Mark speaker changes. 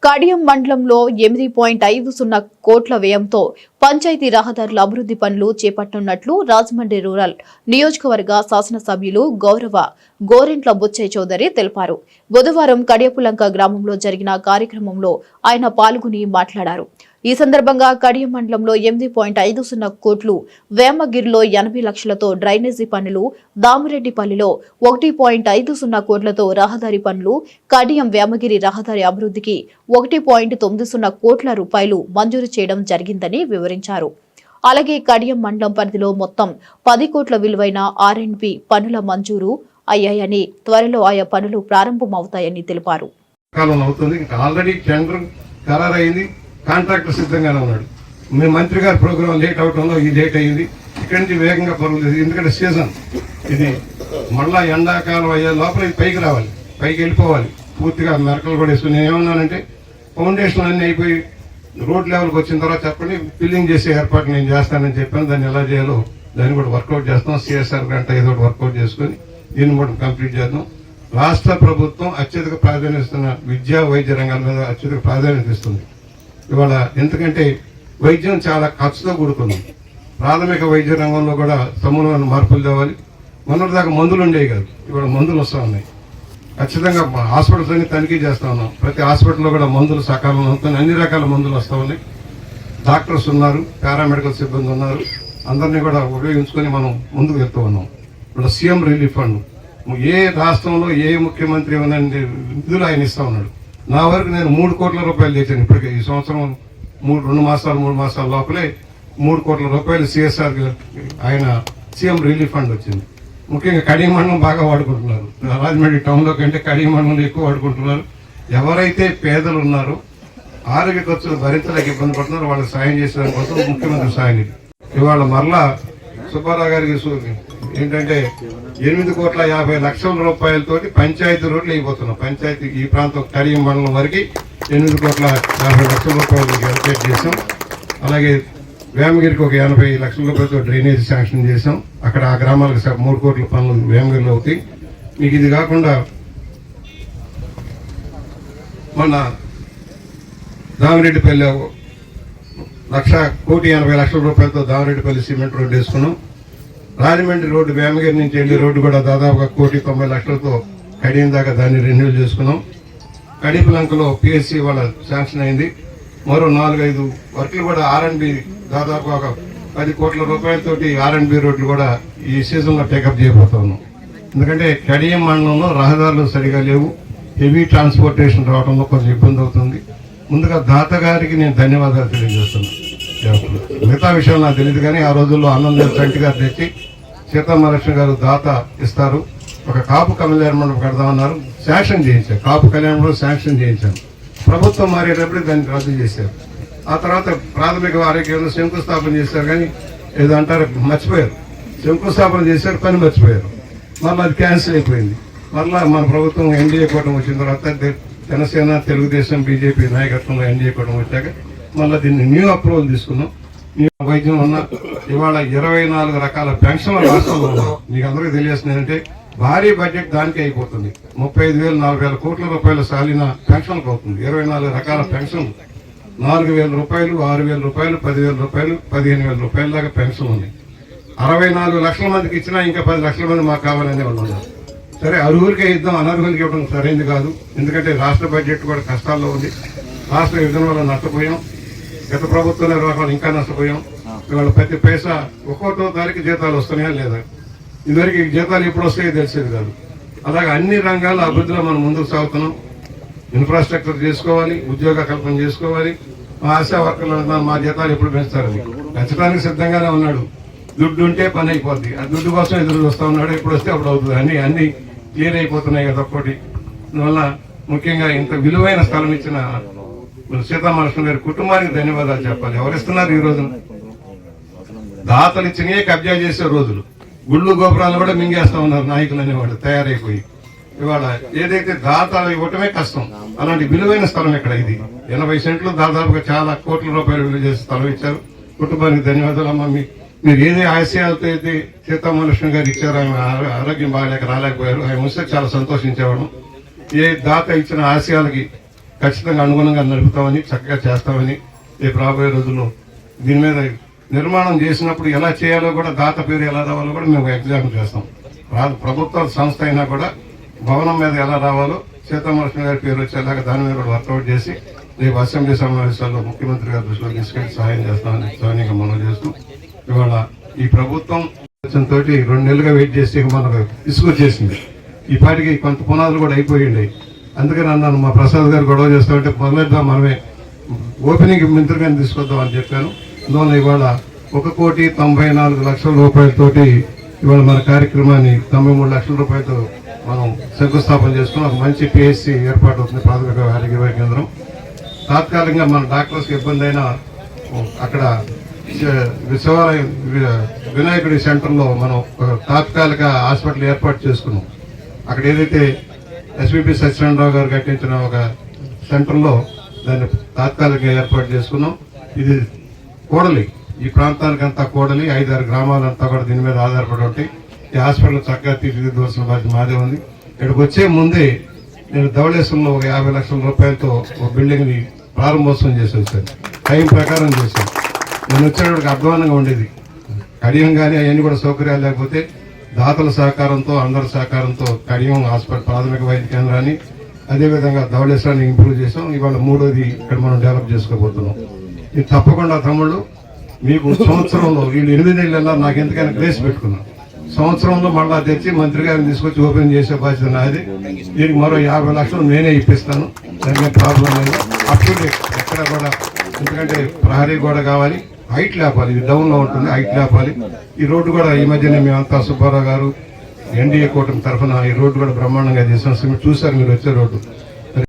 Speaker 1: కడియం మండలంలో 8.50 కోట్ల వ్యయంతో పంచాయతీ రహదారుల అభివృద్ధి పనులు చేపట్టనున్నట్లు రాజమండ్రి రూరల్ నియోజకవర్గ శాసనసభ్యులు గౌరవ గోరెంట్ల బుచ్చయ్య చౌదరి తెలిపారు. బుధవారం కడియపులంక గ్రామంలో జరిగిన కార్యక్రమంలో ఆయన పాల్గొని మాట్లాడారు. ఈ సందర్భంగా కడియం మండలంలో 8.50 కోట్లు, వేమగిరిలో 80 లక్షలతో డ్రైనేజీ పనులు, దామిరెడ్డిపల్లిలో 1.50 కోట్లతో రహదారి పనులు, కడియం వేమగిరి రహదారి అభివృద్ధికి 1.90 కోట్ల రూపాయలు మంజూరు చేయడం జరిగిందని వివరించారు. అలాగే కడియం మండలం పరిధిలో మొత్తం 10 కోట్ల విలువైన R&B పనుల మంజూరు అయ్యాయని, త్వరలో ఆయా పనులు ప్రారంభమవుతాయని తెలిపారు.
Speaker 2: కాంట్రాక్టర్ సిద్ధంగానే ఉన్నాడు. మీ మంత్రి గారి ప్రోగ్రాం లేట్ అవటంలో ఈ లేట్ అయ్యింది. ఇక్కడి నుంచి వేగంగా పనులు, ఎందుకంటే సీజన్ ఇది, మళ్ళా ఎండాకాలం అయ్యే లోపల ఇది పైకి రావాలి, పైకి వెళ్ళిపోవాలి. పూర్తిగా మెరకలు కూడా వేసుకుని నేను ఏమన్నానంటే ఫౌండేషన్ అన్ని అయిపోయి రోడ్ లెవెల్కి వచ్చిన తర్వాత చెప్పండి, ఫిల్లింగ్ చేసే ఏర్పాటు నేను చేస్తానని చెప్పాను. దాన్ని ఎలా చేయాలో దాన్ని కూడా వర్కౌట్ చేస్తాం. సిఎస్ఆర్ గంట ఏదో ఒకటి వర్కౌట్ చేసుకుని దీన్ని కూడా కంప్లీట్ చేద్దాం. రాష్ట్ర ప్రభుత్వం అత్యధిక ప్రాధాన్యత ఇస్తున్న విద్యా వైద్య రంగాల మీద అత్యధిక ప్రాధాన్యత ఇస్తుంది ఇవాళ. ఎందుకంటే వైద్యం చాలా ఖర్చుతో కూడుకుంది. ప్రాథమిక వైద్య రంగంలో కూడా సమూలమైన మార్పులు తేవాలి. మొన్నటి దాకా మందులు ఉండేవి కాదు, ఇవాళ మందులు వస్తూ ఉన్నాయి. ఖచ్చితంగా హాస్పిటల్స్ అన్ని తనిఖీ చేస్తూ ఉన్నాం. ప్రతి హాస్పిటల్లో కూడా మందులు సకాలంలో అవుతున్నాయి, అన్ని రకాల మందులు వస్తూ ఉన్నాయి. డాక్టర్స్ ఉన్నారు, పారామెడికల్ సిబ్బంది ఉన్నారు. అందరినీ కూడా ఉపయోగించుకొని మనం ముందుకు వెళ్తూ ఉన్నాం. ఇప్పుడు సీఎం రిలీఫ్ ఫండ్ ఏ రాష్ట్రంలో ఏ ముఖ్యమంత్రి నిధులు ఆయన ఇస్తా ఉన్నాడు. నా వరకు నేను 3 కోట్ల రూపాయలు తెచ్చాను. ఇప్పటికే ఈ సంవత్సరం 3 మాసాల లోపలే 3 కోట్ల రూపాయలు సిఎస్ఆర్ ఆయన సీఎం రిలీఫ్ ఫండ్ వచ్చింది. ముఖ్యంగా కడియం మండలం బాగా వాడుకుంటున్నారు. రాజమండ్రి టౌన్లో కంటే కడియం మండలం ఎక్కువ వాడుకుంటున్నారు. ఎవరైతే పేదలు ఉన్నారో, ఆరోగ్య ఖర్చులు భరించలేక ఇబ్బంది పడుతున్నారో వాళ్ళకి సాయం చేసే కోసం ముఖ్యమంత్రి సాయం. ఇవాళ మరలా సుబ్బారావు గారికి ఏంటంటే 8,50,00,000 రూపాయలతోటి పంచాయతీ రోడ్లు అయిపోతున్నాం. పంచాయతీ ఈ ప్రాంతం కడియం మండలం వరకు 8,50,00,000 రూపాయలు అలొకేట్ చేసాం. అలాగే వేమగిరికి ఒక 80 లక్షల రూపాయలతో డ్రైనేజ్ శాంక్షన్ చేసాం. అక్కడ ఆ గ్రామాలకు 3 కోట్ల పనులు వేమగిరిలో అవుతాయి. మీకు ఇది కాకుండా మన దామిరెడ్డిపల్లి 1,80,00,000 రూపాయలతో దామిరెడ్డిపల్లి సిమెంట్ రోడ్డు వేసుకున్నాం. రాజమండ్రి రోడ్డు వేమగిరి నుంచి వెళ్ళే రోడ్డు కూడా దాదాపుగా 1,90,00,000తో కడియం దాకా దాన్ని రెన్యూల్ చేసుకున్నాం. కడిపులంకలో పిఎస్సి వాళ్ళ శాంక్షన్ అయింది. మరో 4-5 వర్క్లు కూడా R&B దాదాపు ఒక 10 కోట్ల రూపాయలతోటి R&B రోడ్లు కూడా ఈ సీజన్లో టేకప్ చేయబోతా ఉన్నాం. ఎందుకంటే కడియం మండలంలో రహదారులు సరిగా లేవు, హెవీ ట్రాన్స్పోర్టేషన్ రావడంలో కొంచెం ఇబ్బంది అవుతుంది. ముందుగా దాత గారికి నేను ధన్యవాదాలు తెలియజేస్తున్నాను. మిగతా విషయం నాకు తెలియదు కానీ ఆ రోజుల్లో అన్నం చంటి గారు తెచ్చి సీతామహాలక్ష్మి గారు దాత ఇస్తారు, ఒక కాపు కళ్యాణ మండపం కడదామన్నారు, శాంక్షన్ చేయించారు. కాపు కళ్యాణ మండపం శాంక్షన్ చేయించాను. ప్రభుత్వం మారేటప్పుడు దాన్ని రద్దు చేశారు. ఆ తర్వాత ప్రాథమిక ఆరోగ్యంలో శంకుస్థాపన చేశారు, కానీ ఏదో అంటారు మర్చిపోయారు. శంకుస్థాపన చేశారు, పని మర్చిపోయారు. మళ్ళీ అది క్యాన్సిల్ అయిపోయింది. మళ్ళీ మన ప్రభుత్వం ఎన్డీఏ కూటమి వచ్చిన తర్వాత జనసేన, తెలుగుదేశం, బీజేపీ నాయకత్వంలో ఎన్డీఏ కూటమి వచ్చాక మళ్ళీ దీన్ని న్యూ అప్రూవల్ తీసుకున్నాం. న్యూ వైద్యం ఉన్న ఇవాళ 24 రకాల పెన్షన్లు రాష్ట్రంలో ఉన్నాయి. మీకు అందరికీ తెలియజేస్తుందంటే భారీ బడ్జెట్ దానికి అయిపోతుంది. 35,000-40,000 కోట్ల రూపాయల సాలిన పెన్షన్లకు అవుతుంది. 24 రకాల పెన్షన్, 4,000 రూపాయలు, 6,000 రూపాయలు, 10,000 రూపాయలు, 15,000 రూపాయల దాకా పెన్షన్ ఉంది. 64 లక్షల మందికి ఇచ్చినా ఇంకా 10 లక్షల మంది మాకు కావాలనే వాళ్ళు ఉన్నారు. సరే, అర్హులకే ఇద్దాం, అనర్హులకి ఇవ్వడం సరైనది కాదు. ఎందుకంటే రాష్ట్ర బడ్జెట్ కూడా కష్టాల్లో ఉంది. రాష్ట్ర విభజన వల్ల నష్టపోయాం. గత ప్రభుత్వ నిర్వహణ ఇంకా నష్టపోయాం. ఇవాళ ప్రతి పైసా 1వ తారీఖు జీతాలు వస్తున్నాయా లేదా, ఇదివరకు జీతాలు ఎప్పుడు వస్తాయో తెలిసేది కాదు. అలాగే అన్ని రంగాల అభివృద్ధిలో మనం ముందుకు సాగుతున్నాం. ఇన్ఫ్రాస్ట్రక్చర్ చేసుకోవాలి, ఉద్యోగ కల్పన చేసుకోవాలి. మా ఆశా వర్కర్లు మా జీతాలు ఎప్పుడు పెంచుతారని పెంచడానికి సిద్ధంగానే ఉన్నాడు. దుడ్డు ఉంటే పని అయిపోద్ది. ఆ దుడ్డు కోసం ఎదురు చూస్తూ ఉన్నాడు. ఎప్పుడు వస్తే అప్పుడు అవుతుంది. అన్ని క్లియర్ అయిపోతున్నాయి కదా ఒక్కటి. అందువల్ల ముఖ్యంగా ఇంత విలువైన స్థలం ఇచ్చిన సీతామహాలక్ష్మి గారి కుటుంబానికి ధన్యవాదాలు చెప్పాలి. ఎవరిస్తున్నారు ఈ రోజు? దాతలు ఇచ్చినయే కబ్జా చేసే రోజులు. గుళ్ళు గోపురాలు కూడా మింగేస్తా ఉన్నారు నాయకులు అనేవాళ్ళు తయారైపోయి. ఇవాళ ఏదైతే దాతలు ఇవ్వటమే కష్టం. అలాంటి విలువైన స్థలం ఇక్కడ ఇది 80 సెంట్లు దాదాపుగా చాలా కోట్ల రూపాయలు విలువ చేసే స్థలం ఇచ్చారు. కుటుంబానికి ధన్యవాదాలు. అమ్మ, మీరు ఏదే ఆశయాలతో అయితే సీతామహాలక్ష్మి గారు ఇచ్చారు, ఆమె ఆరోగ్యం బాగాలేక రాలేకపోయారు. ఆయన వస్తే చాలా సంతోషించేవాడు. ఏ దాత ఇచ్చిన ఆశయాలకి ఖచ్చితంగా అనుగుణంగా నడుపుతామని, చక్కగా చేస్తామని రేపు రాబోయే రోజుల్లో దీని మీద నిర్మాణం చేసినప్పుడు ఎలా చేయాలో కూడా, దాత పేరు ఎలా రావాలో కూడా మేము ఎగ్జామ్ చేస్తాం. ప్రభుత్వ సంస్థ అయినా కూడా భవనం మీద ఎలా రావాలో సీతామహాలక్ష్మి గారి పేరు వచ్చేలాగా దాని మీద కూడా వర్కౌట్ చేసి రేపు అసెంబ్లీ సమావేశాల్లో ముఖ్యమంత్రి గారి దృష్టిలో తీసుకెళ్లి సహాయం చేస్తామని సౌన్యంగా మనం చేస్తూ, ఇవాళ ఈ ప్రభుత్వం తోటి 2 నెలలుగా వెయిట్ చేసి మనకు తీసుకొచ్చేసింది. ఈ పాటికి కొంత పునాదులు కూడా అయిపోయింది. అందుకని అన్నాను, మా ప్రసాద్ గారు గొడవ చేస్తామంటే మొదలెద్దాం, మనమే ఓపెనింగ్ మంత్రి గారిని తీసుకొద్దాం అని చెప్పాను. అందువల్ల ఇవాళ 1,94,00,000 రూపాయలతోటి ఇవాళ మన కార్యక్రమాన్ని 93 లక్షల రూపాయలతో మనం శంకుస్థాపన చేసుకుని ఒక మంచి పిహెచ్సి ఏర్పాటు అవుతుంది, ప్రాథమిక ఆరోగ్య కేంద్రం. తాత్కాలికంగా మన డాక్టర్స్కి ఇబ్బంది అయినా అక్కడ శివాలయం వినాయకుడి సెంటర్లో మనం తాత్కాలిక హాస్పిటల్ ఏర్పాటు చేసుకున్నాం. అక్కడ ఏదైతే ఎస్విపి సత్యనారాయణరావు గారు కట్టించిన ఒక సెంటర్లో దాన్ని తాత్కాలికంగా ఏర్పాటు చేసుకున్నాం. ఇది కూడలి, ఈ ప్రాంతానికంతా కూడలి, 5-6 గ్రామాలంతా కూడా దీని మీద ఆధారపడి ఉంటాయి. ఈ హాస్పిటల్ చక్కగా తీర్చిదిద్దవలసిన బాధ్యత మాదే ఉంది. ఇక్కడికి వచ్చే ముందే నేను ధవళేశ్వరంలో ఒక 50 లక్షల రూపాయలతో ఒక బిల్డింగ్ ని ప్రారంభోత్సవం చేసి వచ్చాను. టైం ప్రకారం చేశాను. నేను వచ్చేటప్పటికి అధ్వానంగా ఉండేది. కడియం కానీ అవన్నీ కూడా సౌకర్యాలు లేకపోతే దాతల సహకారంతో, అందరి సహకారంతో కడియం హాస్పిటల్ ప్రాథమిక వైద్య కేంద్రాన్ని, అదేవిధంగా ధవళేశ్వరాన్ని ఇంప్రూవ్ చేసాం. ఇవాళ 3వది ఇక్కడ మనం డెవలప్ చేసుకోబోతున్నాం. ఇది తప్పకుండా తమ్ముళ్ళు మీకు సంవత్సరంలో వీళ్ళు 8 నెలల్లో నాకు ఎంతకైనా గ్రేస్ పెట్టుకున్నాను. సంవత్సరంలో మళ్ళా తెచ్చి మంత్రి గారిని తీసుకొచ్చి ఓపెన్ చేసే బాధ్యత నాది. దీనికి మరో 50 లక్షలు నేనే ఇప్పిస్తాను, దానికి ప్రాబ్లం లేదు. అప్పుడు ఎక్కడ కూడా, ఎందుకంటే ప్రహరీ గోడ కావాలి, హైట్ లేపాలి, ఇది డౌన్ లో ఉంటుంది, హైట్ లేపాలి. ఈ రోడ్డు కూడా ఈ మధ్యనే మేమంతా సుబ్బారావు గారు ఎన్డీఏ కూటమి తరఫున ఈ రోడ్డు కూడా బ్రహ్మాండంగా చేసాం. చూసారు మీరు వచ్చే రోడ్డు